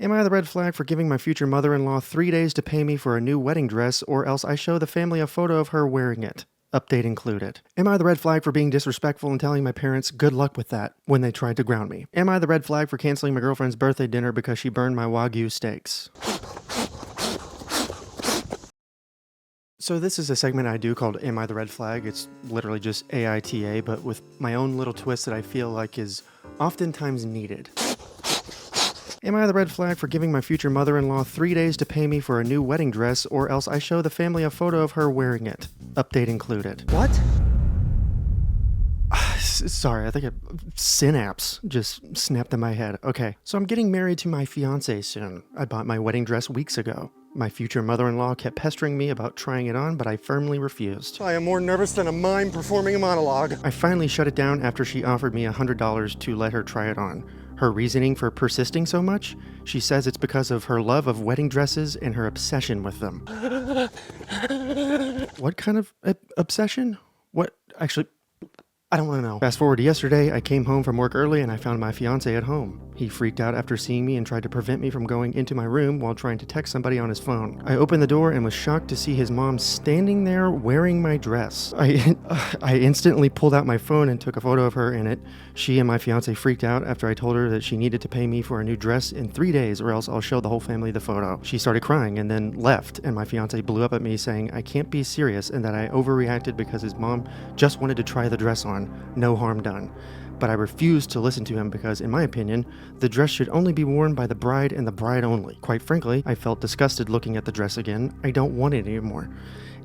Am I the red flag for giving my future mother-in-law 3 days to pay me for a new wedding dress, or else I show the family a photo of her wearing it? Update included. Am I the red flag for being disrespectful and telling my parents good luck with that when they tried to ground me? Am I the red flag for canceling my girlfriend's birthday dinner because she burned my Wagyu steaks? So this is a segment I do called Am I the Red Flag? It's literally just AITA, but with my own little twist that I feel like is oftentimes needed. Am I the red flag for giving my future mother-in-law 3 days to pay me for a new wedding dress, or else I show the family a photo of her wearing it? Update included. What? Sorry, I think a synapse just snapped in my head. Okay, so I'm getting married to my fiance soon. I bought my wedding dress weeks ago. My future mother-in-law kept pestering me about trying it on, but I firmly refused. I am more nervous than a mime performing a monologue. I finally shut it down after she offered me $100 to let her try it on. Her reasoning for persisting so much? She says it's because of her love of wedding dresses and her obsession with them. What kind of obsession? What? Actually, I don't want to know. Fast forward to yesterday, I came home from work early and I found my fiance at home. He freaked out after seeing me and tried to prevent me from going into my room while trying to text somebody on his phone. I opened the door and was shocked to see his mom standing there wearing my dress. I instantly pulled out my phone and took a photo of her in it. She and my fiance freaked out after I told her that she needed to pay me for a new dress in 3 days or else I'll show the whole family the photo. She started crying and then left, and my fiance blew up at me saying I can't be serious and that I overreacted because his mom just wanted to try the dress on. No harm done. But I refused to listen to him because, in my opinion, the dress should only be worn by the bride and the bride only. Quite frankly, I felt disgusted looking at the dress again. I don't want it anymore.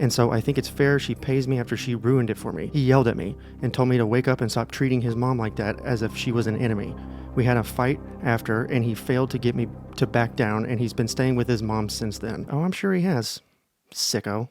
And so I think it's fair she pays me after she ruined it for me. He yelled at me and told me to wake up and stop treating his mom like that as if she was an enemy. We had a fight after, and he failed to get me to back down, and he's been staying with his mom since then. Oh, I'm sure he has. Sicko.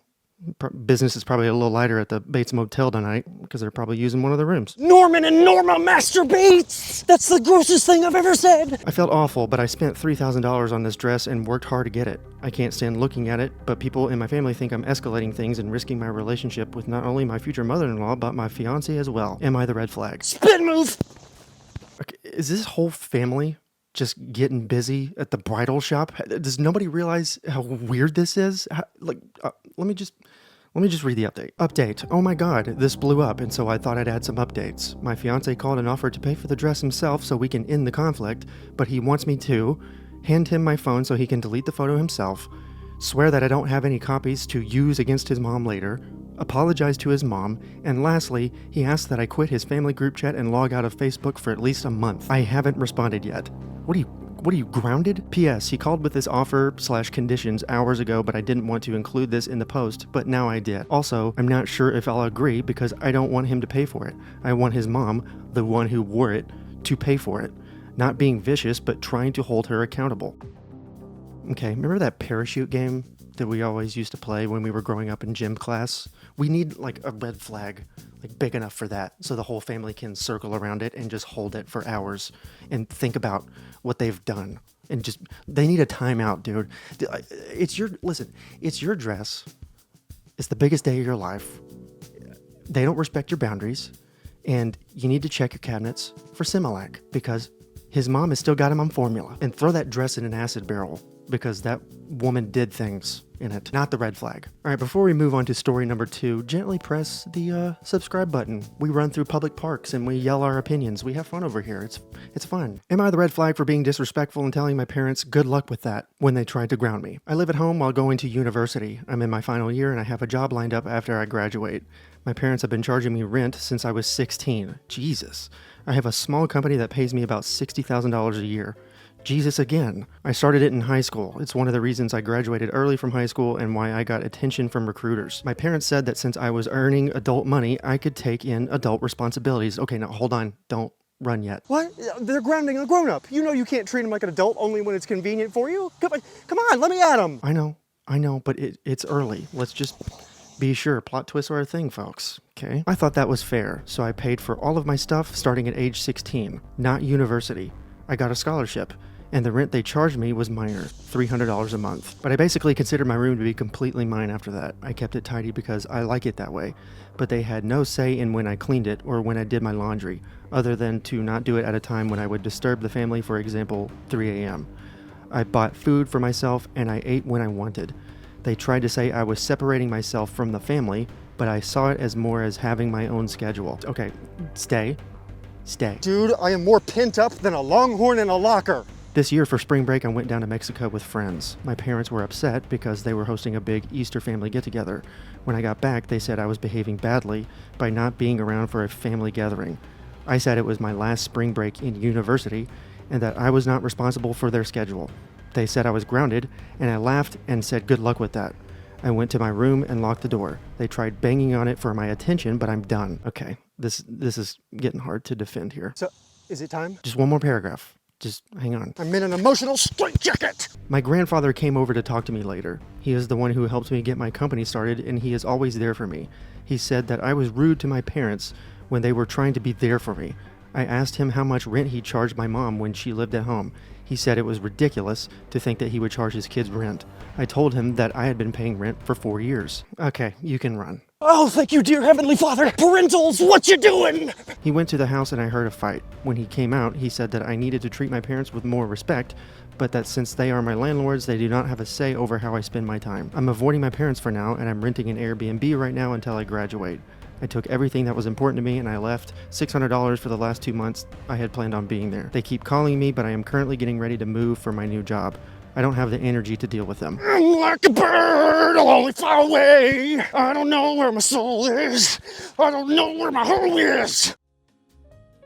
Business is probably a little lighter at the Bates Motel tonight because they're probably using one of the rooms. Norman and Norma masturbates! That's the grossest thing I've ever said! I felt awful, but I spent $3,000 on this dress and worked hard to get it. I can't stand looking at it, but people in my family think I'm escalating things and risking my relationship with not only my future mother-in-law, but my fiance as well. Am I the red flag? Spin move! Okay, is this whole family just getting busy at the bridal shop? Does nobody realize how weird this is? Let me just read the update. Update. Oh my god, this blew up, and so I thought I'd add some updates. My fiance called and offered to pay for the dress himself so we can end the conflict, but he wants me to hand him my phone so he can delete the photo himself, swear that I don't have any copies to use against his mom later, apologize to his mom, and lastly, he asked that I quit his family group chat and log out of Facebook for at least a month. I haven't responded yet. What are you, grounded? P.S. He called with this offer/conditions hours ago, but I didn't want to include this in the post, but now I did. Also, I'm not sure if I'll agree because I don't want him to pay for it. I want his mom, the one who wore it, to pay for it. Not being vicious, but trying to hold her accountable. Okay, remember that parachute game that we always used to play when we were growing up in gym class? We need like a red flag, like big enough for that, so the whole family can circle around it and just hold it for hours and think about what they've done. And just, they need a timeout, dude. It's your dress. It's the biggest day of your life. They don't respect your boundaries, and you need to check your cabinets for Similac because his mom has still got him on formula. And throw that dress in an acid barrel because that woman did things in it. Not the red flag. All right, before we move on to story number 2, gently press the subscribe button. We run through public parks and we yell our opinions. We have fun over here. It's fun. Am I the red flag for being disrespectful and telling my parents good luck with that when they tried to ground me? I live at home while going to university. I'm in my final year and I have a job lined up after I graduate. My parents have been charging me rent since I was 16. Jesus. I have a small company that pays me about $60,000 a year. Jesus again. I started it in high school. It's one of the reasons I graduated early from high school and why I got attention from recruiters. My parents said that since I was earning adult money, I could take in adult responsibilities. Okay, now hold on. Don't run yet. What? They're grounding a grown-up. You know you can't treat him like an adult only when it's convenient for you. Come on, let me at him. I know, but it's early. Let's just be sure. Plot twists are a thing, folks. Okay? I thought that was fair, so I paid for all of my stuff starting at age 16, not university. I got a scholarship, and the rent they charged me was minor, $300 a month. But I basically considered my room to be completely mine after that. I kept it tidy because I like it that way, but they had no say in when I cleaned it or when I did my laundry, other than to not do it at a time when I would disturb the family, for example, 3 a.m. I bought food for myself and I ate when I wanted. They tried to say I was separating myself from the family, but I saw it as more as having my own schedule. Okay, stay. Dude, I am more pent up than a longhorn in a locker. This year for spring break, I went down to Mexico with friends. My parents were upset because they were hosting a big Easter family get-together. When I got back, they said I was behaving badly by not being around for a family gathering. I said it was my last spring break in university and that I was not responsible for their schedule. They said I was grounded, and I laughed and said good luck with that. I went to my room and locked the door. They tried banging on it for my attention, but I'm done. Okay, this is getting hard to defend here. So, is it time? Just one more paragraph. Just hang on. I'm in an emotional straitjacket. My grandfather came over to talk to me later. He is the one who helped me get my company started, and he is always there for me. He said that I was rude to my parents when they were trying to be there for me. I asked him how much rent he charged my mom when she lived at home. He said it was ridiculous to think that he would charge his kids rent. I told him that I had been paying rent for 4 years. Okay, you can run. Oh, thank you, dear Heavenly Father. Parentals, what you doing? He went to the house and I heard a fight. When he came out, he said that I needed to treat my parents with more respect, but that since they are my landlords, they do not have a say over how I spend my time. I'm avoiding my parents for now, and I'm renting an Airbnb right now until I graduate. I took everything that was important to me and I left $600 for the last 2 months I had planned on being there. They keep calling me, but I am currently getting ready to move for my new job. I don't have the energy to deal with them. I'm like a bird, I'll only fly away. I don't know where my soul is. I don't know where my home is.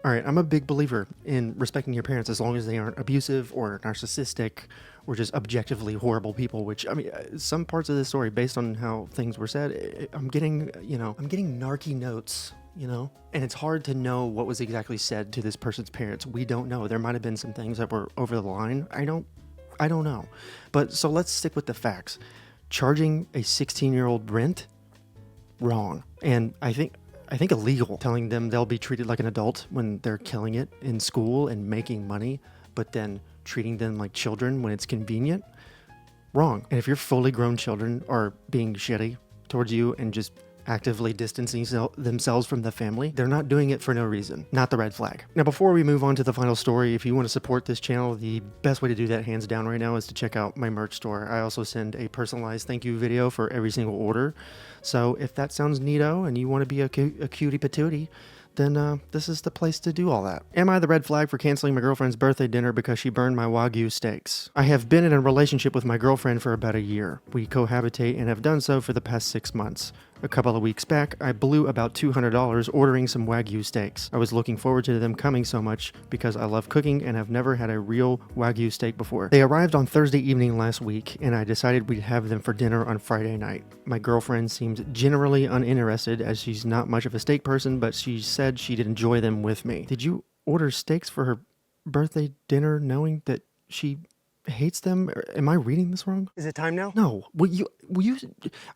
All right, I'm a big believer in respecting your parents as long as they aren't abusive or narcissistic or just objectively horrible people, which, I mean, some parts of this story, based on how things were said, I'm getting narky notes, and it's hard to know what was exactly said to this person's parents. We don't know. There might have been some things that were over the line. I don't know. But so let's stick with the facts. Charging a 16-year-old rent? Wrong. And I think illegal. Telling them they'll be treated like an adult when they're killing it in school and making money, but then treating them like children when it's convenient? Wrong. And if your fully grown children are being shitty towards you and just actively distancing themselves from the family, they're not doing it for no reason. Not the red flag. Now, before we move on to the final story, if you want to support this channel, the best way to do that, hands down right now, is to check out my merch store. I also send a personalized thank you video for every single order. So if that sounds neato and you want to be a cutie patootie, then this is the place to do all that. Am I the red flag for canceling my girlfriend's birthday dinner because she burned my Wagyu steaks? I have been in a relationship with my girlfriend for about a year. We cohabitate and have done so for the past 6 months. A couple of weeks back, I blew about $200 ordering some Wagyu steaks. I was looking forward to them coming so much because I love cooking and have never had a real Wagyu steak before. They arrived on Thursday evening last week, and I decided we'd have them for dinner on Friday night. My girlfriend seemed generally uninterested as she's not much of a steak person, but she said she'd enjoy them with me. Did you order steaks for her birthday dinner knowing that she hates them? Am I reading this wrong? Is it time now? No. Will you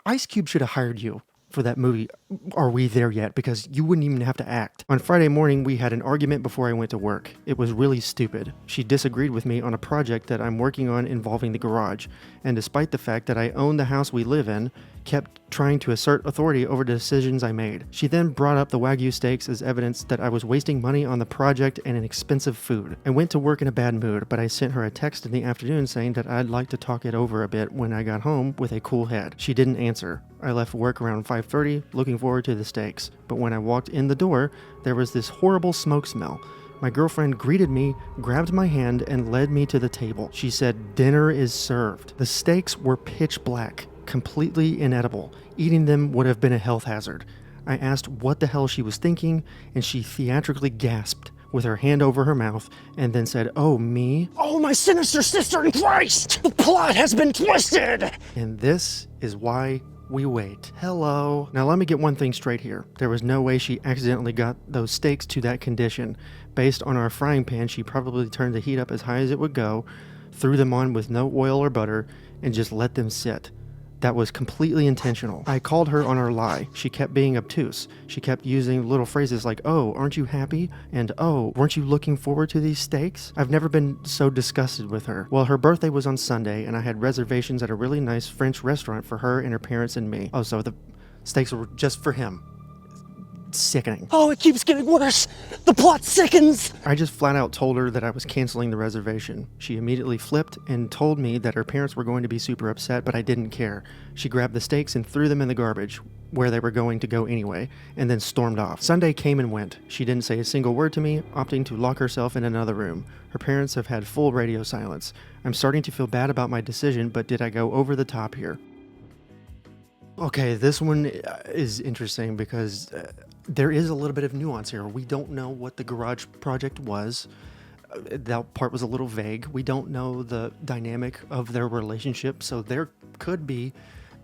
Ice Cube should have hired you for that movie, Are We There Yet? Because you wouldn't even have to act. On Friday morning, we had an argument before I went to work. It was really stupid. She disagreed with me on a project that I'm working on involving the garage, and despite the fact that I own the house we live in, kept trying to assert authority over the decisions I made. She then brought up the Wagyu steaks as evidence that I was wasting money on the project and an expensive food. I went to work in a bad mood, but I sent her a text in the afternoon saying that I'd like to talk it over a bit when I got home with a cool head. She didn't answer. I left work around 5:30, looking forward to the steaks, but when I walked in the door, there was this horrible smoke smell. My girlfriend greeted me, grabbed my hand, and led me to the table. She said, "Dinner is served." The steaks were pitch black, completely inedible. Eating them would have been a health hazard. I asked what the hell she was thinking, and she theatrically gasped with her hand over her mouth and then said, "Oh, me?" Oh, my sinister sister in Christ! The plot has been twisted! And this is why we wait. Hello. Now let me get one thing straight here. There was no way she accidentally got those steaks to that condition. Based on our frying pan, she probably turned the heat up as high as it would go, threw them on with no oil or butter, and just let them sit. That was completely intentional. I called her on her lie. She kept being obtuse. She kept using little phrases like, "Oh, aren't you happy?" and "Oh, weren't you looking forward to these steaks?" I've never been so disgusted with her. Well, her birthday was on Sunday, and I had reservations at a really nice French restaurant for her and her parents and me. Oh, so the steaks were just for him. sickening. Oh, it keeps getting worse. The plot sickens. I just flat out told her that I was canceling the reservation. She immediately flipped and told me that her parents were going to be super upset, but I didn't care. She grabbed the steaks and threw them in the garbage, where they were going to go anyway, and then stormed off. Sunday came and went. She didn't say a single word to me, opting to lock herself in another room. Her parents have had full radio silence. I'm starting to feel bad about my decision, but did I go over the top here? Okay, this one is interesting because there is a little bit of nuance here. We don't know what the garage project was. That part was a little vague. We don't know the dynamic of their relationship, so there could be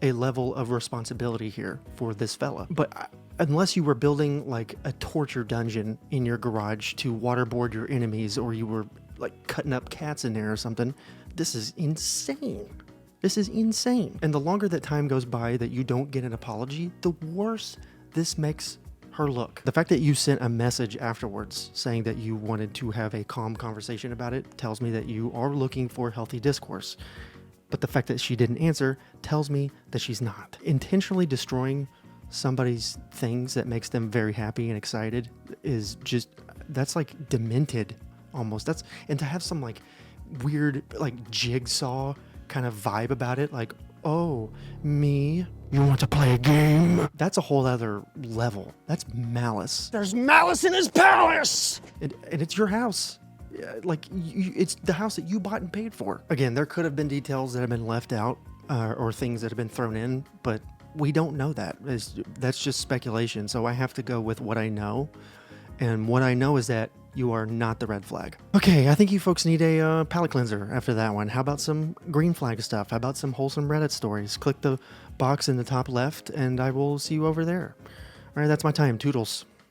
a level of responsibility here for this fella. But unless you were building like a torture dungeon in your garage to waterboard your enemies, or you were like cutting up cats in there or something, this is insane. This is insane. And the longer that time goes by that you don't get an apology, the worse this makes her look. The fact that you sent a message afterwards saying that you wanted to have a calm conversation about it tells me that you are looking for healthy discourse. But the fact that she didn't answer tells me that she's not. Intentionally destroying somebody's things that makes them very happy and excited is just, that's like demented almost. And to have some like weird like jigsaw kind of vibe about it, like, oh, me, you want to play a game? That's a whole other level. That's malice. There's malice in his palace. And it's your house. Like, it's the house that you bought and paid for. Again, there could have been details that have been left out or things that have been thrown in, but we don't know that. That's just speculation. So I have to go with what I know. And what I know is that you are not the red flag. Okay, I think you folks need a palate cleanser after that one. How about some green flag stuff? How about some wholesome Reddit stories? Click the box in the top left and I will see you over there. All right, that's my time. Toodles.